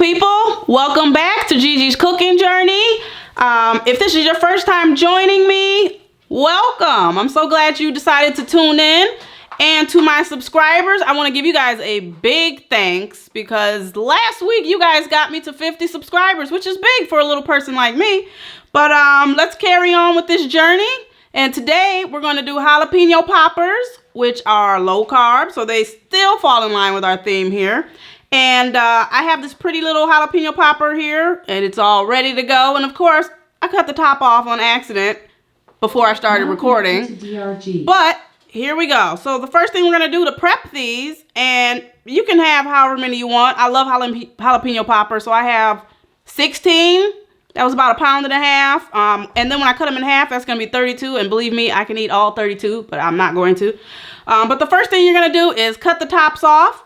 people, welcome back to Gigi's cooking journey. If this is your first time joining me, welcome. I'm so glad you decided to tune in. And to my subscribers, I want to give you guys a big thanks because last week you guys got me to 50 subscribers, which is big for a little person like me. But let's carry on with this journey. And today we're going to do jalapeno poppers, which are low carb, so they still fall in line with our theme here. And I have this pretty little jalapeno popper here, and it's all ready to go. And of course, I cut the top off on accident before I started recording. But here we go. So the first thing we're going to do to prep these, and you can have however many you want. I love jalapeno poppers, so I have 16. That was about 1.5 pounds. And then when I cut them in half, that's going to be 32. And believe me, I can eat all 32, but I'm not going to. But the first thing you're going to do is cut the tops off.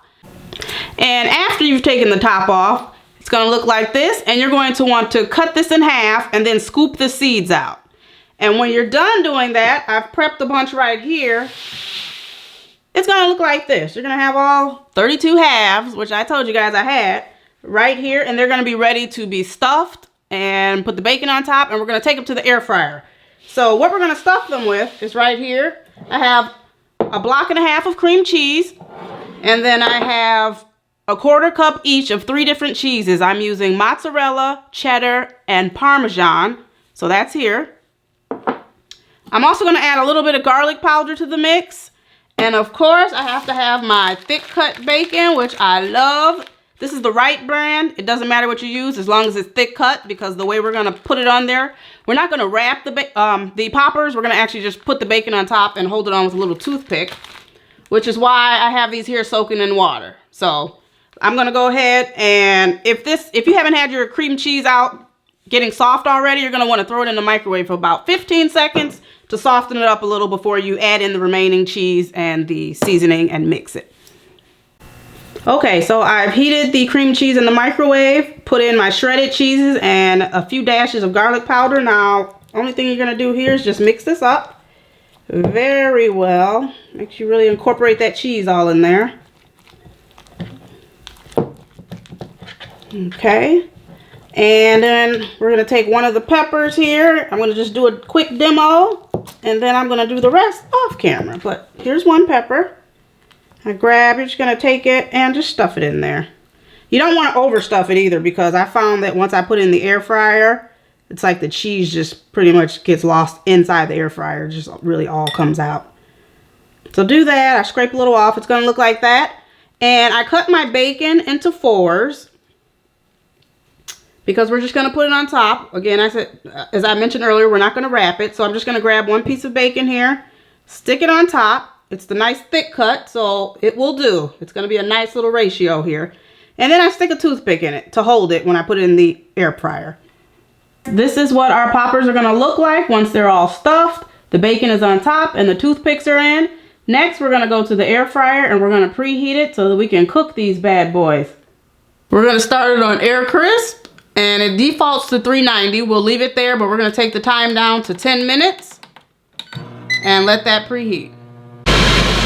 And after you've taken the top off, it's going to look like this. And you're going to want to cut this in half and then scoop the seeds out. And when you're done doing that, I've prepped a bunch right here. It's going to look like this. You're going to have all 32 halves, which I told you guys I had, right here. And they're going to be ready to be stuffed and put the bacon on top. And we're going to take them to the air fryer. So what we're going to stuff them with is right here. I have 1.5 blocks of cream cheese. And then I have 1/4 cup each of 3 different cheeses. I'm using mozzarella, cheddar, and parmesan. So that's here. I'm also going to add a little bit of garlic powder to the mix. And of course, I have to have my thick cut bacon, which I love. This is the right brand. It doesn't matter what you use as long as it's thick cut, because the way we're going to put it on there, we're not going to wrap the poppers. We're going to actually just put the bacon on top and hold it on with a little toothpick, which is why I have these here soaking in water. So I'm going to go ahead and if you haven't had your cream cheese out getting soft already, you're going to want to throw it in the microwave for about 15 seconds to soften it up a little before you add in the remaining cheese and the seasoning and mix it. Okay, so I've heated the cream cheese in the microwave, put in my shredded cheeses and a few dashes of garlic powder. Now, only thing you're going to do here is just mix this up very well. Make sure you really incorporate that cheese all in there. Okay. And then we're going to take one of the peppers here. I'm going to just do a quick demo. And then I'm going to do the rest off camera. But here's one pepper. You're just going to take it and just stuff it in there. You don't want to overstuff it either, because I found that once I put it in the air fryer, it's like the cheese just pretty much gets lost inside the air fryer. It just really all comes out. So do that. I scrape a little off. It's going to look like that. And I cut my bacon into 4s. Because we're just going to put it on top. Again, I said, as I mentioned earlier, we're not going to wrap it. So I'm just going to grab one piece of bacon here, stick it on top. It's the nice thick cut, so it will do. It's going to be a nice little ratio here. And then I stick a toothpick in it to hold it when I put it in the air fryer. This is what our poppers are going to look like once they're all stuffed. The bacon is on top and the toothpicks are in. Next, we're going to go to the air fryer and we're going to preheat it so that we can cook these bad boys. We're going to start it on air crisp. And it defaults to 390. We'll leave it there, but we're going to take the time down to 10 minutes and let that preheat.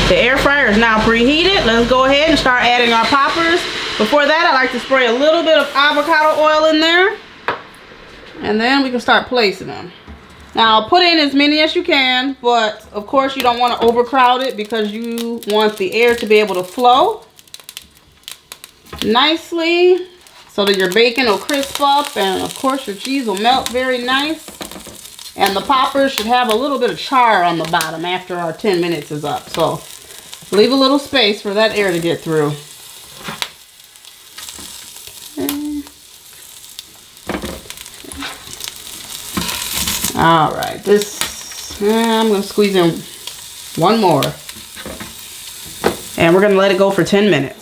The air fryer is now preheated. Let's go ahead and start adding our poppers. Before that, I like to spray a little bit of avocado oil in there. And then we can start placing them. Now, put in as many as you can, but of course you don't want to overcrowd it because you want the air to be able to flow nicely, so that your bacon will crisp up, and of course your cheese will melt very nice. And the poppers should have a little bit of char on the bottom after our 10 minutes is up. So leave a little space for that air to get through. Okay. All right, I'm going to squeeze in one more. And we're going to let it go for 10 minutes.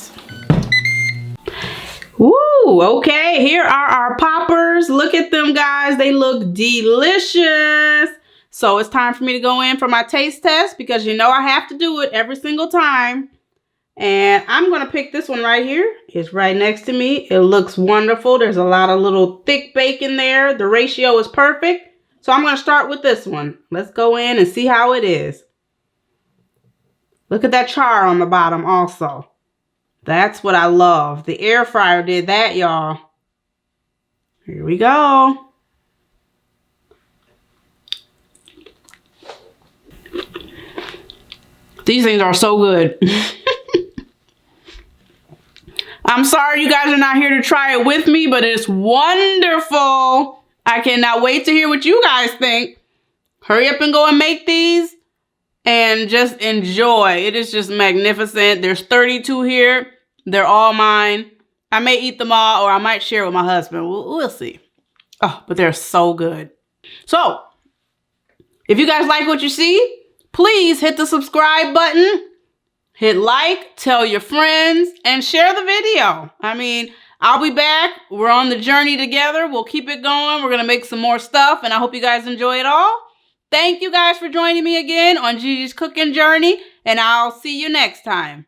Woo, okay, here are our poppers. Look at them, guys. They look delicious. So it's time for me to go in for my taste test, because you know I have to do it every single time. And I'm going to pick this one right here. It's right next to me. It looks wonderful. There's a lot of little thick bacon there. The ratio is perfect. So I'm going to start with this one. Let's go in and see how it is. Look at that char on the bottom also. That's what I love. The air fryer did that, y'all. Here we go. These things are so good. I'm sorry you guys are not here to try it with me, but it's wonderful. I cannot wait to hear what you guys think. Hurry up and go and make these and just enjoy. It is just magnificent. There's 32 here. They're all mine. I may eat them all or I might share with my husband. We'll see. Oh, but they're so good. So, if you guys like what you see, please hit the subscribe button. Hit like, tell your friends, and share the video. I mean, I'll be back. We're on the journey together. We'll keep it going. We're going to make some more stuff, and I hope you guys enjoy it all. Thank you guys for joining me again on Gigi's cooking journey, and I'll see you next time.